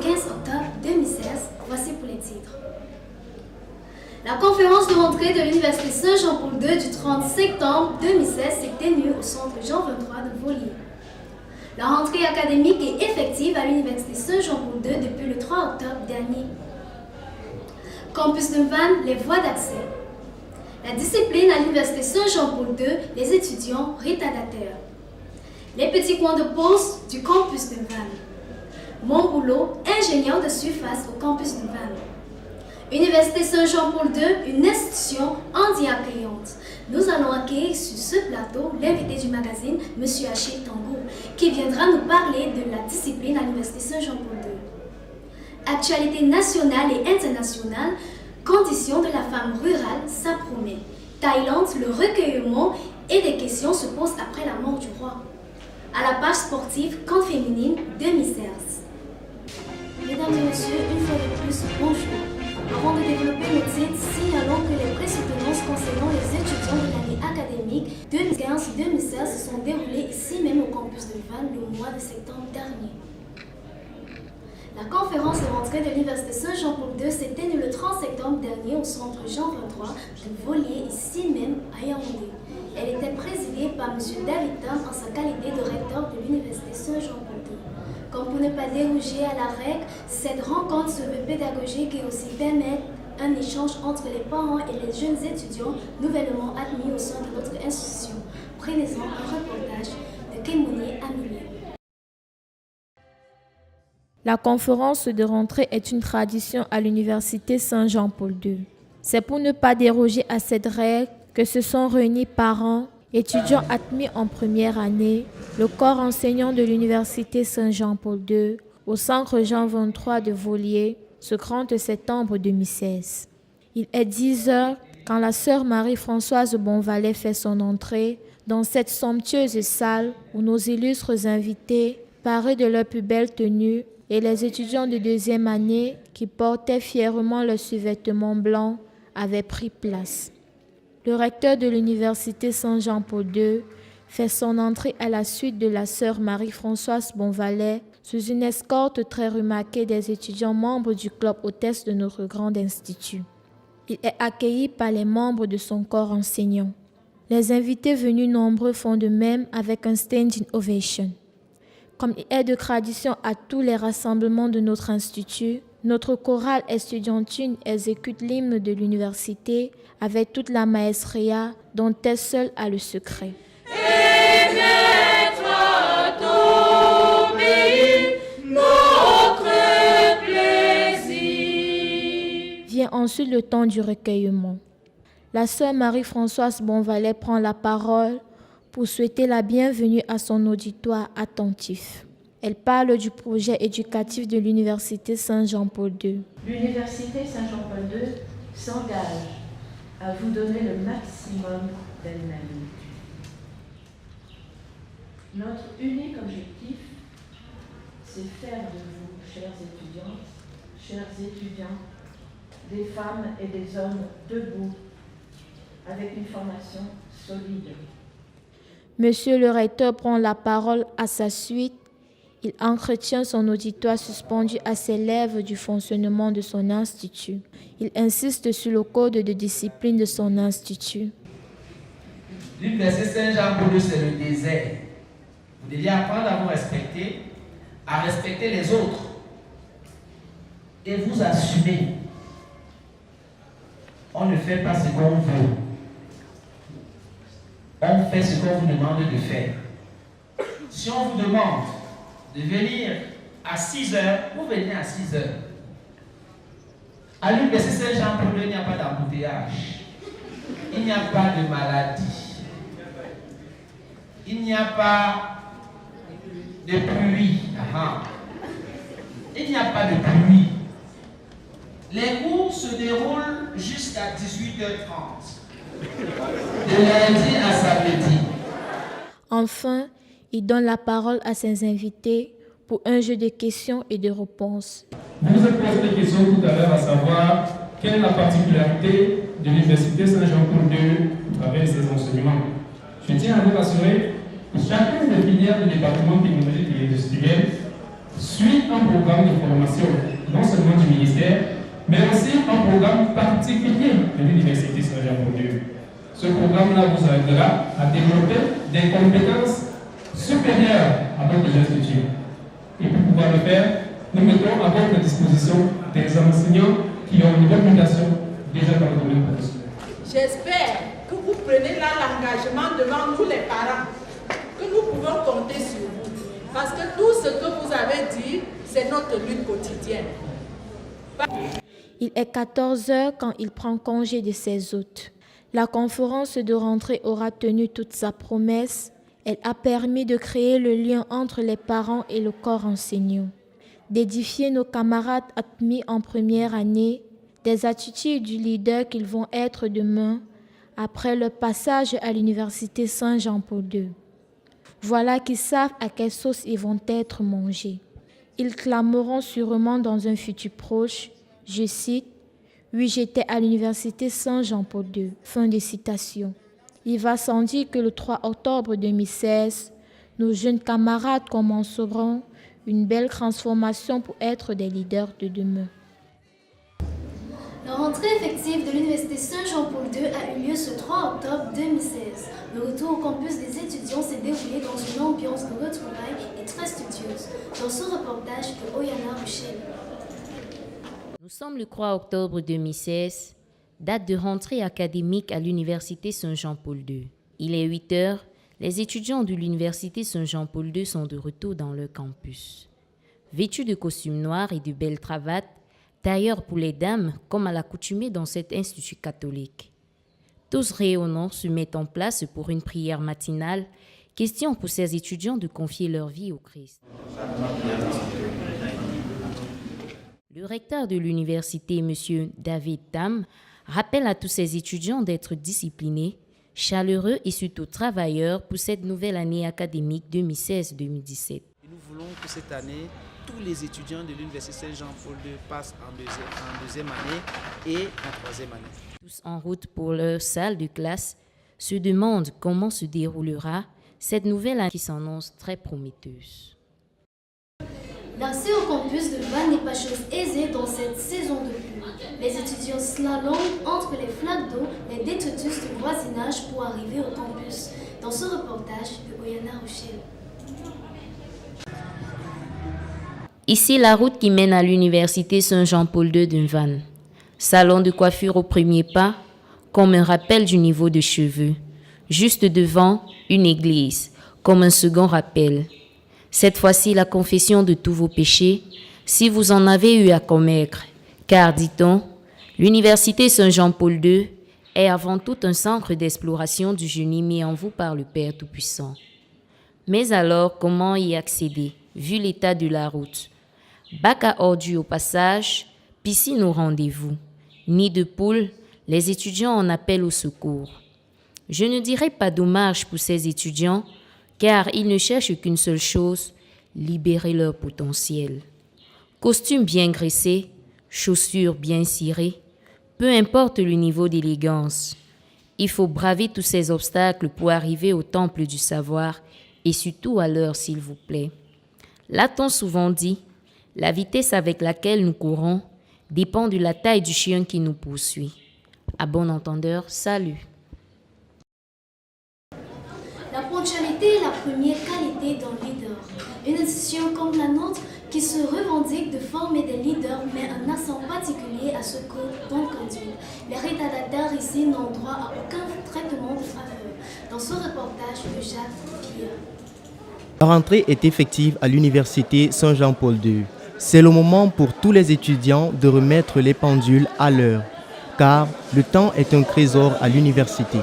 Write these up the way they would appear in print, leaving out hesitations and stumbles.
15 octobre 2016. Voici pour les titres. La conférence de rentrée de l'Université Saint-Jean-Paul II du 30 septembre 2016 s'est tenue au centre Jean 23 de Volier. La rentrée académique est effective à l'Université Saint-Jean-Paul II depuis le 3 octobre dernier. Campus de Vannes, les voies d'accès. La discipline à l'Université Saint-Jean-Paul II, les étudiants retardataires. Les petits coins de pause du campus de Vannes. Mon boulot, ingénieur de surface au campus de Vannes. Université Saint-Jean-Paul II, une institution handi-accueillante. Nous allons accueillir sur ce plateau l'invité du magazine, M. Achille Tango, qui viendra nous parler de la discipline à l'Université Saint-Jean-Paul II. Actualité nationale et internationale, conditions de la femme rurale, ça promet. Thaïlande, le recueillement et des questions se posent après la mort du roi. À la page sportive, camp féminine 2016. Mesdames et messieurs, une fois de plus, bonjour. Avant de développer nos titres, signalons que les présoutenances concernant les étudiants de l'année académique 2015-2016 se sont déroulées ici même au campus de Vannes le mois de septembre dernier. La conférence de rentrée de l'Université Saint-Jean-Paul II s'est tenue le 30 septembre dernier au centre Jean 23 de Volier, ici même à Yaoundé. Elle était présidée par M. David Tam en sa qualité de recteur de l'Université Saint-Jean-Paul II. Comme pour ne pas déroger à la règle, cette rencontre se veut pédagogique et aussi permettre un échange entre les parents et les jeunes étudiants nouvellement admis au sein de notre institution. Prenez-en un reportage de Kémounier Amélie. La conférence de rentrée est une tradition à l'Université Saint-Jean-Paul II. C'est pour ne pas déroger à cette règle que se sont réunis parents, étudiants admis en première année, le corps enseignant de l'Université Saint-Jean-Paul II, au centre Jean 23 de Volier, ce 30 septembre 2016. Il est 10 heures quand la sœur Marie-Françoise Bonvalet fait son entrée dans cette somptueuse salle où nos illustres invités, parés de leur plus belle tenue, et les étudiants de deuxième année qui portaient fièrement leurs sous-vêtements blancs avaient pris place. Le recteur de l'Université Saint-Jean-Paul II fait son entrée à la suite de la sœur Marie-Françoise Bonvalet sous une escorte très remarquée des étudiants membres du club hôtesse de notre grand institut. Il est accueilli par les membres de son corps enseignant. Les invités venus nombreux font de même avec un standing ovation. Comme il est de tradition à tous les rassemblements de notre institut, notre chorale estudiantine exécute l'hymne de l'université avec toute la maestria dont elle seule a le secret. Vient ensuite le temps du recueillement. La sœur Marie-Françoise Bonvalet prend la parole pour souhaiter la bienvenue à son auditoire attentif. Elle parle du projet éducatif de l'Université Saint-Jean-Paul II. L'Université Saint-Jean-Paul II s'engage à vous donner le maximum d'elle-même. Notre unique objectif, c'est faire de vous, chers étudiants, des femmes et des hommes debout, avec une formation solide. Monsieur le recteur prend la parole à sa suite. Il entretient son auditoire suspendu à ses lèvres du fonctionnement de son institut. Il insiste sur le code de discipline de son institut. L'Université Saint-Jean-Paul II, c'est le désert. Vous devez apprendre à vous respecter, à respecter les autres et vous assumer. On ne fait pas ce qu'on veut. On fait ce qu'on vous demande de faire. Si on vous demande de venir à 6 heures, vous venez à 6 heures. À l'Université Saint-Jean-Paul II, il n'y a pas d'embouteillage. Il n'y a pas de maladie. Il n'y a pas de pluie. Il n'y a pas de pluie. Les cours se déroulent jusqu'à 18h30. De lundi à samedi. Enfin, il donne la parole à ses invités pour un jeu de questions et de réponses. Vous vous êtes posé des questions tout à l'heure à savoir quelle est la particularité de l'Université Saint-Jean-Paul II à travers ses enseignements. Je tiens à vous rassurer que chacune des filières du département technologique et industriel suit un programme de formation, non seulement du ministère, mais aussi un programme particulier de l'Université Saint-Jean-Paul-II. Ce programme-là vous aidera à développer des compétences supérieures à votre institut. Et pour pouvoir le faire, nous mettons à votre disposition des enseignants qui ont une réputation déjà dans le domaine professionnel. J'espère que vous prenez là l'engagement devant nous les parents, que nous pouvons compter sur vous. Parce que tout ce que vous avez dit, c'est notre lutte quotidienne. Il est 14 heures quand il prend congé de ses hôtes. La conférence de rentrée aura tenu toute sa promesse. Elle a permis de créer le lien entre les parents et le corps enseignant, d'édifier nos camarades admis en première année, des attitudes du leader qu'ils vont être demain après leur passage à l'Université Saint-Jean-Paul-II. Voilà qu'ils savent à quelle sauce ils vont être mangés. Ils clameront sûrement dans un futur proche, je cite, « Oui, j'étais à l'Université Saint-Jean-Paul-II ». Fin de citation. Il va sans dire que le 3 octobre 2016, nos jeunes camarades commenceront une belle transformation pour être des leaders de demain. La rentrée effective de l'Université Saint-Jean-Paul-II a eu lieu ce 3 octobre 2016. Le retour au campus des étudiants s'est déroulé dans une ambiance de retrouvailles et très studieuse. Dans ce reportage de Oyana Rochelle. Nous sommes le 3 octobre 2016, date de rentrée académique à l'Université Saint-Jean-Paul-II. Il est 8 heures, les étudiants de l'Université Saint-Jean-Paul-II sont de retour dans leur campus. Vêtus de costumes noirs et de belles cravates, tailleurs pour les dames, comme à l'accoutumée dans cet institut catholique. Tous rayonnants se mettent en place pour une prière matinale, question pour ces étudiants de confier leur vie au Christ. Le recteur de l'université, M. David Tam, rappelle à tous ces étudiants d'être disciplinés, chaleureux et surtout travailleurs pour cette nouvelle année académique 2016-2017. Et nous voulons que cette année, tous les étudiants de l'Université Saint-Jean-Paul-II passent en deuxième année et en troisième année. Tous en route pour leur salle de classe se demandent comment se déroulera cette nouvelle année qui s'annonce très prometteuse. L'accès au campus de Vannes n'est pas chose aisée dans cette saison de pluie. Les étudiants slalom entre les flaques d'eau, les détritus du voisinage pour arriver au campus. Dans ce reportage de Oyana Rochelle. Ici, la route qui mène à l'Université Saint-Jean-Paul-II de Vannes. Salon de coiffure au premier pas, comme un rappel du niveau de cheveux. Juste devant, une église, comme un second rappel. Cette fois-ci, la confession de tous vos péchés, si vous en avez eu à commettre. Car, dit-on, l'Université Saint-Jean-Paul-II est avant tout un centre d'exploration du génie mis en vous par le Père Tout-Puissant. Mais alors, comment y accéder, vu l'état de la route? Bac à ordures au passage, piscine au rendez-vous. Nid de poule, les étudiants en appellent au secours. Je ne dirais pas dommage pour ces étudiants, car ils ne cherchent qu'une seule chose, libérer leur potentiel. Costume bien graissé, chaussures bien cirées, peu importe le niveau d'élégance. Il faut braver tous ces obstacles pour arriver au temple du savoir et surtout à l'heure, s'il vous plaît. L'a-t-on souvent dit, la vitesse avec laquelle nous courons dépend de la taille du chien qui nous poursuit. À bon entendeur, salut. La ponctualité est la première qualité d'un leader. Une institution comme la nôtre qui se revendique de former des leaders met un accent particulier à ce code bonne conduite. Les retardataires ici n'ont droit à aucun traitement de faveur. Dans ce reportage de Jacques Pierre. La rentrée est effective à l'Université Saint-Jean-Paul-II. C'est le moment pour tous les étudiants de remettre les pendules à l'heure, car le temps est un trésor à l'université.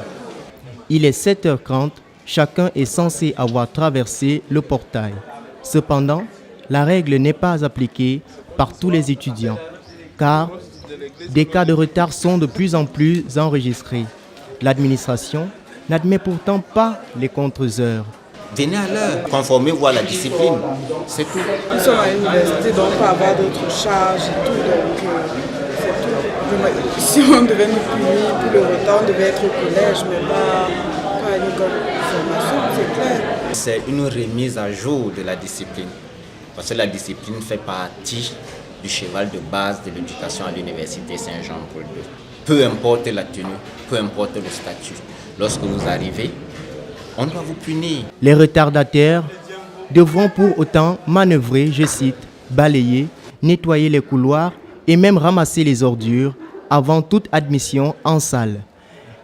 Il est 7h30, chacun est censé avoir traversé le portail. Cependant, la règle n'est pas appliquée par tous les étudiants, car des cas de retard sont de plus en plus enregistrés. L'administration n'admet pourtant pas les contre-heures. Venez à l'heure, conformez-vous à la discipline, c'est tout. Nous sommes à l'université, donc on peut avoir d'autres charges et tout, donc c'est tout. Si on devait nous punir pour le retard, on devait être au collège, mais pas à l'école de formation, c'est clair. C'est une remise à jour de la discipline. Parce que la discipline fait partie du cheval de base de l'éducation à l'université Saint-Jean-Paul II. Peu importe la tenue, peu importe le statut, lorsque vous arrivez, on doit vous punir. Les retardataires devront pour autant manœuvrer, je cite, balayer, nettoyer les couloirs et même ramasser les ordures avant toute admission en salle.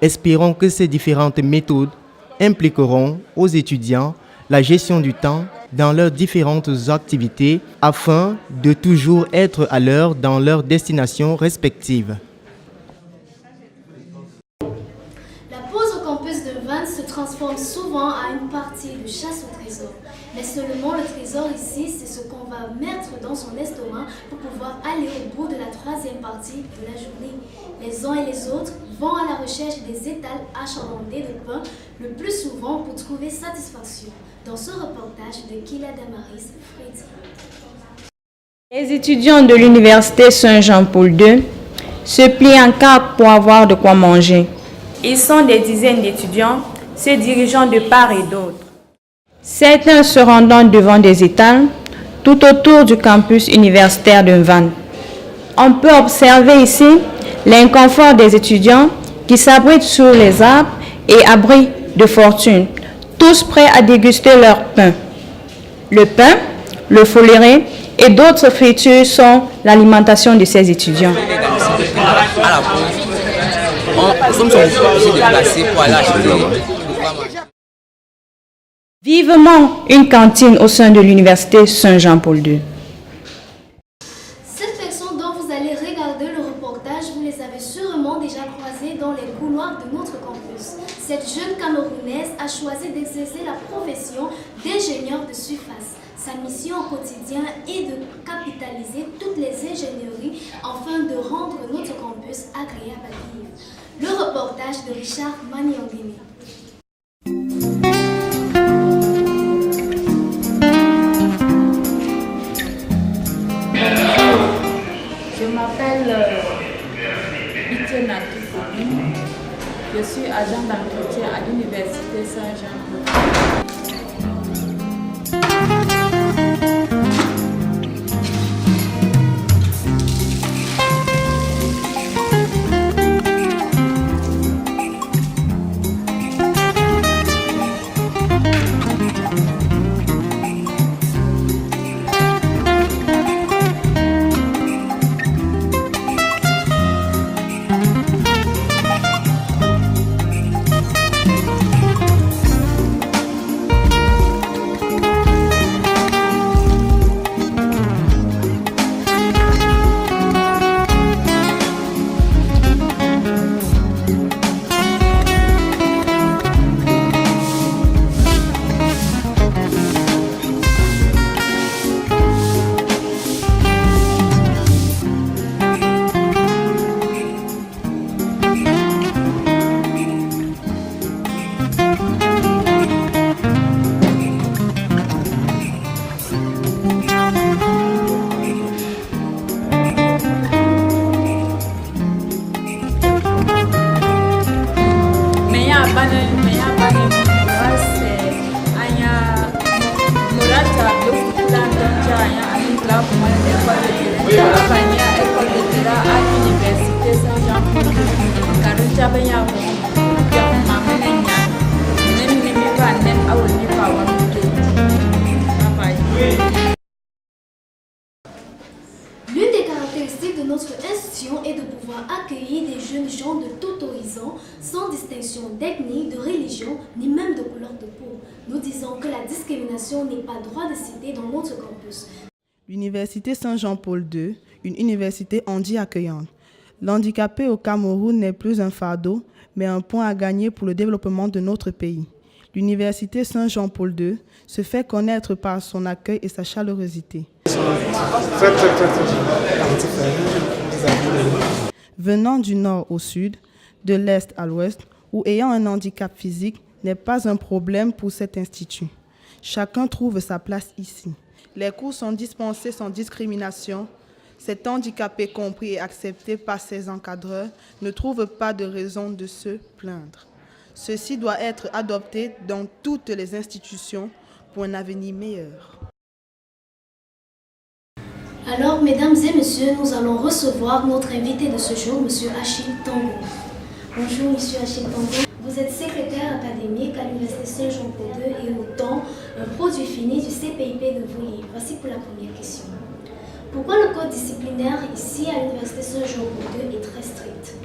Espérons que ces différentes méthodes impliqueront aux étudiants la gestion du temps dans leurs différentes activités afin de toujours être à l'heure dans leurs destinations respectives. La pause au campus de Vannes se transforme souvent à une partie de chasse au trésor. Mais seulement le trésor ici, c'est ce qu'on va mettre dans son estomac pour pouvoir aller au bout de la troisième partie de la journée. Les uns et les autres vont à la recherche des étals achalandés de pain, le plus souvent pour trouver satisfaction. Dans ce reportage de Kila Damaris Freddy. Les étudiants de l'université Saint-Jean-Paul II se plient en quatre pour avoir de quoi manger. Ils sont des dizaines d'étudiants, se dirigeant de part et d'autre. Certains se rendant devant des étals tout autour du campus universitaire de Vannes. On peut observer ici l'inconfort des étudiants qui s'abritent sur les arbres et abris de fortune, tous prêts à déguster leur pain. Le pain, le foléré et d'autres fritures sont l'alimentation de ces étudiants. Vivement une cantine au sein de l'université Saint-Jean-Paul II. Cette personne dont vous allez regarder le reportage, vous les avez sûrement déjà croisées dans les couloirs de notre campus. Cette jeune Camerounaise a choisi d'exercer la profession d'ingénieur de surface. Sa mission au quotidien est de capitaliser toutes les ingénieries afin de rendre notre campus agréable à vivre. Le reportage de Richard Maniangini. Je m'appelle Etienne Akifobine. Je suis agent d'entretien à l'université Saint-Jean-Paul. L'une des caractéristiques de notre institution est de pouvoir accueillir des jeunes gens de tout horizon, sans distinction d'ethnie, de religion, ni même de couleur de peau. Nous disons que la discrimination n'est pas droit de cité dans notre campus. L'université Saint-Jean-Paul II, une université handi-accueillante. L'handicapé au Cameroun n'est plus un fardeau, mais un point à gagner pour le développement de notre pays. L'université Saint-Jean-Paul II se fait connaître par son accueil et sa chaleurosité. Venant du nord au sud, de l'est à l'ouest, ou ayant un handicap physique, n'est pas un problème pour cet institut. Chacun trouve sa place ici. Les cours sont dispensés sans discrimination. Cet handicapé compris et accepté par ses encadreurs ne trouve pas de raison de se plaindre. Ceci doit être adopté dans toutes les institutions pour un avenir meilleur. Alors, mesdames et messieurs, nous allons recevoir notre invité de ce jour, Monsieur Achille Tango. Bonjour, Monsieur Achille Tango. Vous êtes secrétaire académique à l'Université Saint-Jean-Paul II et autant un produit fini du CPIP de Volier. Voici pour la première question. Pourquoi le code disciplinaire ici à l'Université Saint-Jean-Paul II est très strict?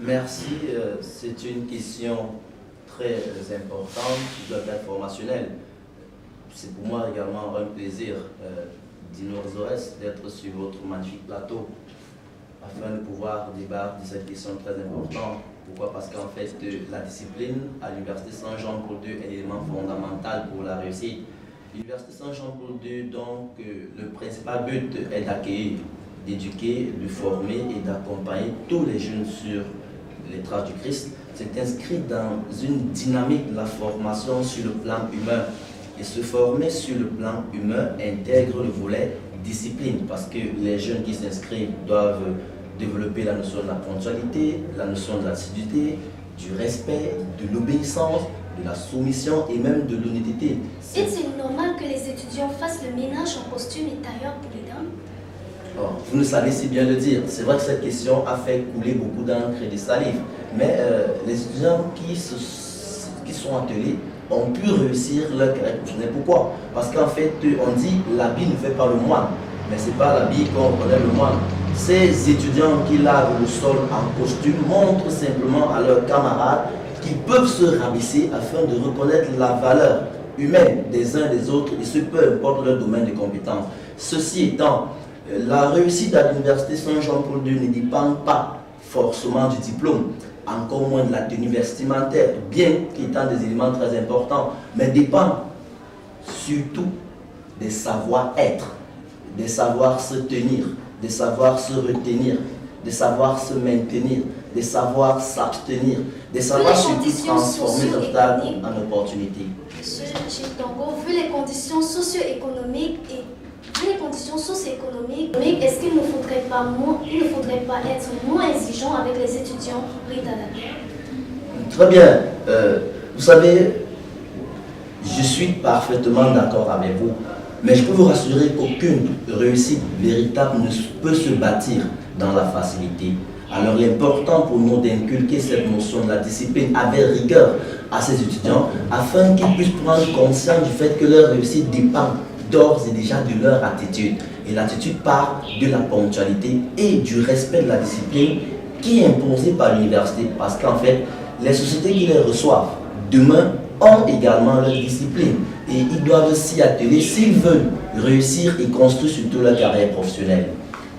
Merci, c'est une question très importante qui doit être formationnelle. C'est pour moi également un plaisir d'Innorzores d'être sur votre magnifique plateau afin de pouvoir débattre de cette question très importante. Pourquoi? Parce qu'en fait, la discipline à l'Université Saint-Jean-Paul II est un élément fondamental pour la réussite. L'Université Saint-Jean-Paul II, donc, le principal but est d'accueillir, d'éduquer, de former et d'accompagner tous les jeunes sur les traces du Christ. C'est inscrit dans une dynamique de la formation sur le plan humain. Et se former sur le plan humain intègre le volet discipline, parce que les jeunes qui s'inscrivent doivent développer la notion de la ponctualité, la notion de l'assiduité, du respect, de l'obéissance, de la soumission et même de l'honnêteté. Est-il normal que les étudiants fassent le ménage en costume et tailleur pour les dames? Oh, vous ne savez si bien le dire. C'est vrai que cette question a fait couler beaucoup d'encre et de salive. Mais les étudiants qui sont attelés ont pu réussir leur carrière professionnelle. Pourquoi? Parce qu'en fait, on dit l'habit ne fait pas le moine. Mais ce n'est pas l'habit qu'on reconnaît le moine. Ces étudiants qui lavent le sol en costume montrent simplement à leurs camarades qu'ils peuvent se rabaisser afin de reconnaître la valeur humaine des uns des autres, et ce peu importe leur domaine de compétence. Ceci étant, la réussite à l'Université Saint-Jean-Paul II ne dépend pas forcément du diplôme, encore moins de la tenue vestimentaire, bien qu'étant des éléments très importants, mais dépend surtout des savoir-être, des savoir se tenir, des savoir se retenir, des savoir se maintenir, des savoir s'abstenir, des savoir surtout transformer les obstacles en opportunités. Monsieur Achille Tango, vu les conditions socio-économiques est-ce qu'il ne faudrait pas être moins exigeant avec les étudiants retardataires? Très bien. Vous savez, je suis parfaitement d'accord avec vous, mais je peux vous rassurer qu'aucune réussite véritable ne peut se bâtir dans la facilité. Alors l'important pour nous d'inculquer cette notion de la discipline avec rigueur à ces étudiants afin qu'ils puissent prendre conscience du fait que leur réussite dépend d'ores et déjà de leur attitude. Et l'attitude part de la ponctualité et du respect de la discipline qui est imposée par l'université. Parce qu'en fait, les sociétés qui les reçoivent demain ont également leur discipline. Et ils doivent s'y atteler s'ils veulent réussir et construire surtout leur carrière professionnelle.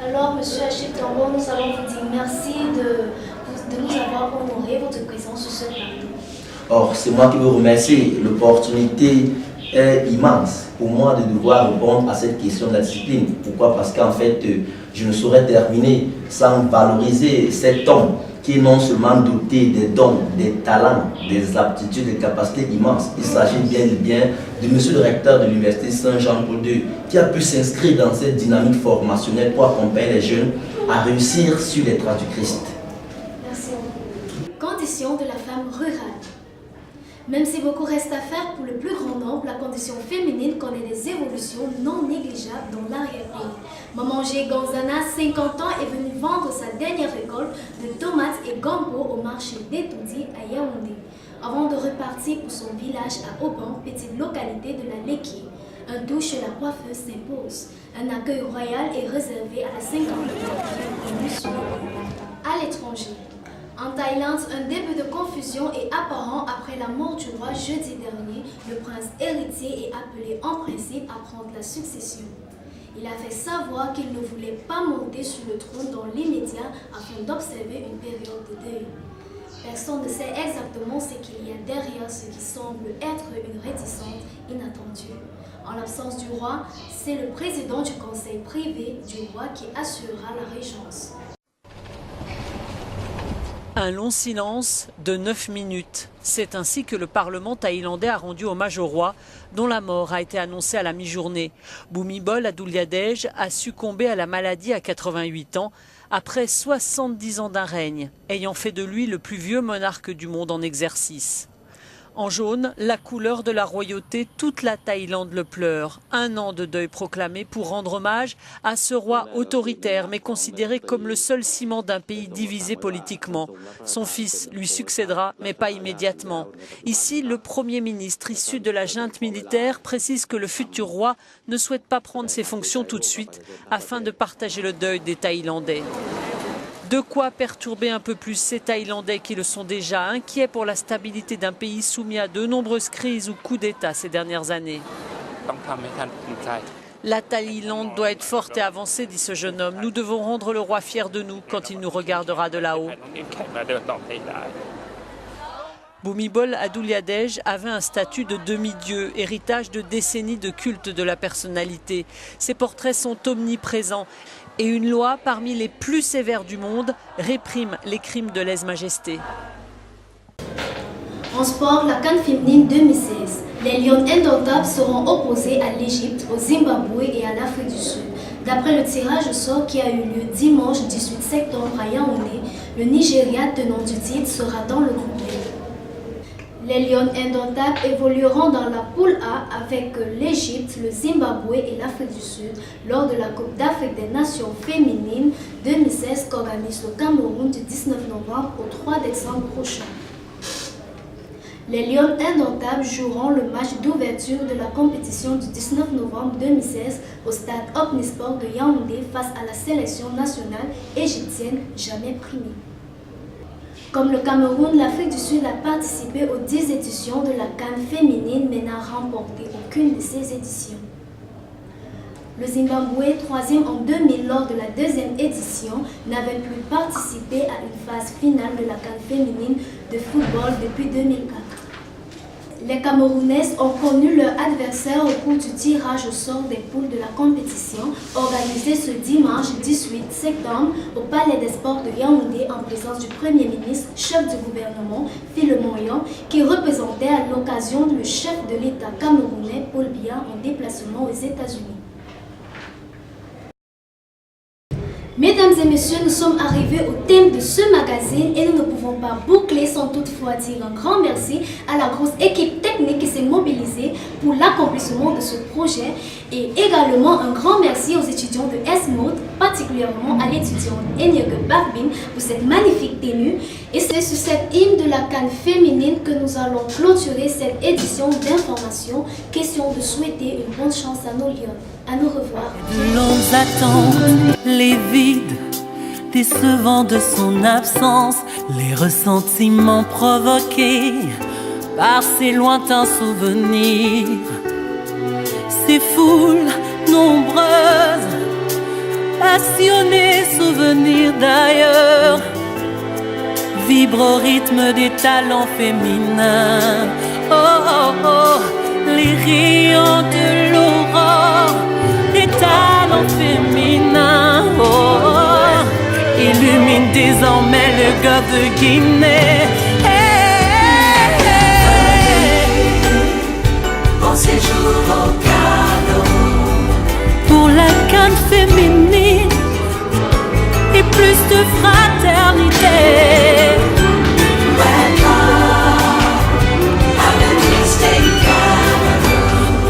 Alors, Monsieur Achille Tango, nous allons vous dire merci de nous avoir honoré votre présence sur ce plateau. Or, c'est moi qui vous remercie. L'opportunité est immense pour moi de devoir répondre à cette question de la discipline. Pourquoi? Parce qu'en fait, je ne saurais terminer sans valoriser cet homme qui est non seulement doté des dons, des talents, des aptitudes, des capacités immenses. Il s'agit bien de monsieur le recteur de l'Université Saint-Jean-Paul II qui a pu s'inscrire dans cette dynamique formationnelle pour accompagner les jeunes à réussir sur les traces du Christ. Merci. Condition de la femme rurale. Même si beaucoup reste à faire pour le plus grand nombre, la condition féminine connaît des évolutions non négligeables dans l'arrière-pays. Maman G. Gonzana, 50 ans, est venue vendre sa dernière récolte de tomates et gombo au marché d'Etoudi à Yaoundé, avant de repartir pour son village à Auban, petite localité de la Léquier. Un tour chez la coiffeuse s'impose. Un accueil royal est réservé à la 50e à l'étranger. En Thaïlande, un début de confusion est apparent après la mort du roi jeudi dernier. Le prince héritier est appelé en principe à prendre la succession. Il a fait savoir qu'il ne voulait pas monter sur le trône dans l'immédiat afin d'observer une période de deuil. Personne ne sait exactement ce qu'il y a derrière ce qui semble être une réticence inattendue. En l'absence du roi, c'est le président du conseil privé du roi qui assurera la régence. Un long silence de 9 minutes. C'est ainsi que le Parlement thaïlandais a rendu hommage au roi, dont la mort a été annoncée à la mi-journée. Bhumibol Adulyadej a succombé à la maladie à 88 ans, après 70 ans d'un règne, ayant fait de lui le plus vieux monarque du monde en exercice. En jaune, la couleur de la royauté, toute la Thaïlande le pleure. 1 an de deuil proclamé pour rendre hommage à ce roi autoritaire, mais considéré comme le seul ciment d'un pays divisé politiquement. Son fils lui succédera, mais pas immédiatement. Ici, le Premier ministre, issu de la junte militaire, précise que le futur roi ne souhaite pas prendre ses fonctions tout de suite, afin de partager le deuil des Thaïlandais. De quoi perturber un peu plus ces Thaïlandais qui le sont déjà, inquiets pour la stabilité d'un pays soumis à de nombreuses crises ou coups d'État ces dernières années. La Thaïlande doit être forte et avancée, dit ce jeune homme. Nous devons rendre le roi fier de nous quand il nous regardera de là-haut. Bhumibol Adulyadej avait un statut de demi-dieu, héritage de décennies de culte de la personnalité. Ses portraits sont omniprésents et une loi parmi les plus sévères du monde réprime les crimes de lèse-majesté. En sport, la CAN féminine 2016. Les Lions indomptables seront opposés à l'Égypte, au Zimbabwe et à l'Afrique du Sud. D'après le tirage au sort qui a eu lieu dimanche 18 septembre à Yaoundé, le Nigeria, tenant du titre, sera dans le groupe B. Les Lions indomptables évolueront dans la poule A avec l'Égypte, le Zimbabwe et l'Afrique du Sud lors de la Coupe d'Afrique des Nations féminines 2016 qu'organise le Cameroun du 19 novembre au 3 décembre prochain. Les Lions indomptables joueront le match d'ouverture de la compétition du 19 novembre 2016 au stade Omnisport de Yaoundé face à la sélection nationale égyptienne jamais primée. Comme le Cameroun, l'Afrique du Sud a participé aux 10 éditions de la CAN féminine mais n'a remporté aucune de ces éditions. Le Zimbabwe, 3e en 2000 lors de la 2e édition, n'avait plus participé à une phase finale de la CAN féminine de football depuis 2004. Les Camerounaises ont connu leur adversaire au cours du tirage au sort des poules de la compétition organisé ce dimanche 18 septembre au Palais des Sports de Yaoundé en présence du Premier ministre, chef du gouvernement, Philemon Yon, qui représentait à l'occasion le chef de l'État camerounais, Paul Biya, en déplacement aux États-Unis. Mesdames et messieurs, nous sommes arrivés au thème de ce magazine et nous ne pouvons pas boucler sans toutefois dire un grand merci à la grosse équipe technique qui s'est mobilisée pour l'accomplissement de ce projet et également un grand merci aux étudiants de S-Mode, particulièrement à l'étudiante Enyege Barbin pour cette magnifique tenue. Et c'est sur cette hymne de la CAN féminine que nous allons clôturer cette édition d'information. Question de souhaiter une bonne chance à nos lions. À nous revoir. De longues attentes, les vides décevants de son absence, les ressentiments provoqués par ses lointains souvenirs, ces foules nombreuses, passionnées souvenirs d'ailleurs, vibrent au rythme des talents féminins. Oh oh oh, les rayons de l'aurore des talents féminins, oh, illumine désormais le golfe de Guinée. Hey, hey, bon séjour au Cameroun pour la CAN féminine et plus de fraternité.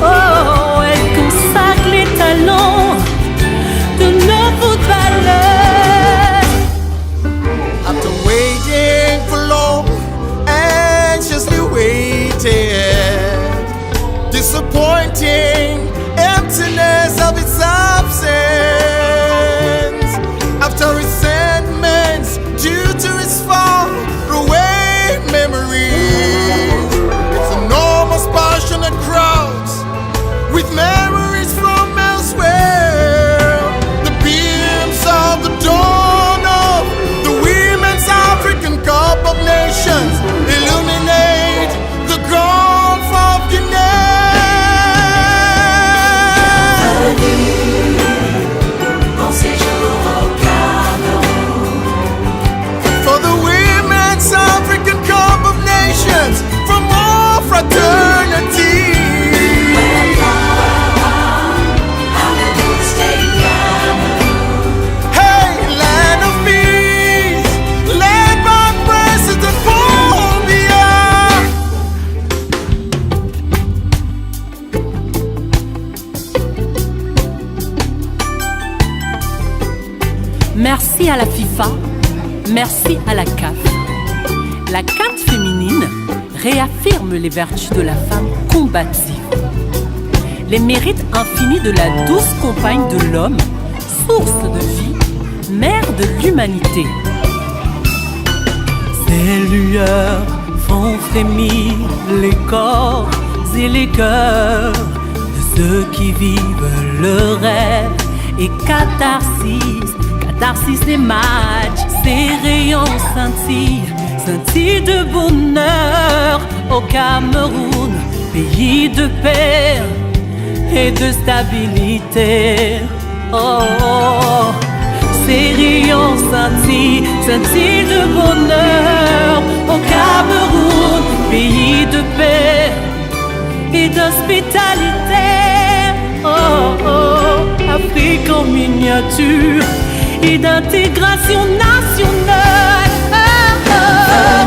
Oh, elle consacre les talents de nos footballeurs. After waiting for long, anxiously waiting, disappointing emptiness of its absence. After resentments due to its Merci à la FIFA, merci à la CAF. La CAF féminine réaffirme les vertus de la femme combative, les mérites infinis de la douce compagne de l'homme, source de vie, mère de l'humanité. Ces lueurs font frémir les corps et les cœurs de ceux qui vivent le rêve. Et catharsis des matchs, ces rayons scintillent de bonheur au Cameroun, pays de paix et de stabilité. Oh, oh. Ces rayons scintillent de bonheur au Cameroun, pays de paix et d'hospitalité. Oh, oh, Afrique en miniature et d'intégration nationale. Oh, oh.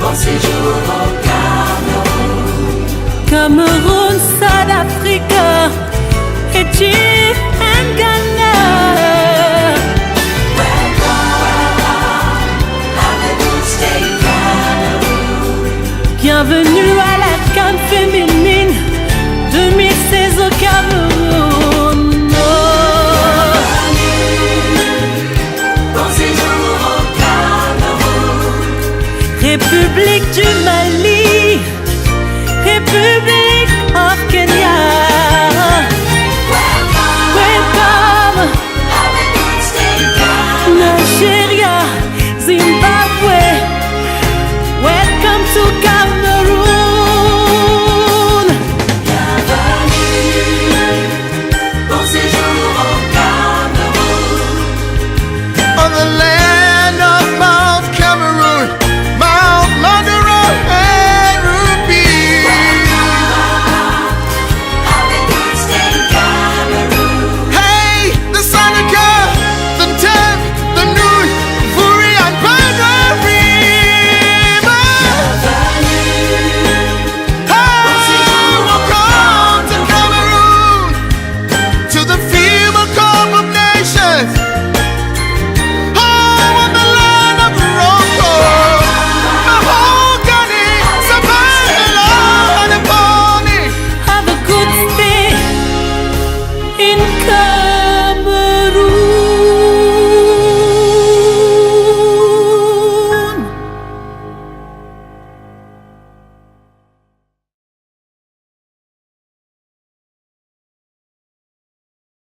Bon séjour au Cameroun. Cameroun, South Africa, et and Ghana. Bienvenue à la CAN féminine 2016 au Cameroun. Bon séjour au Cameroun. République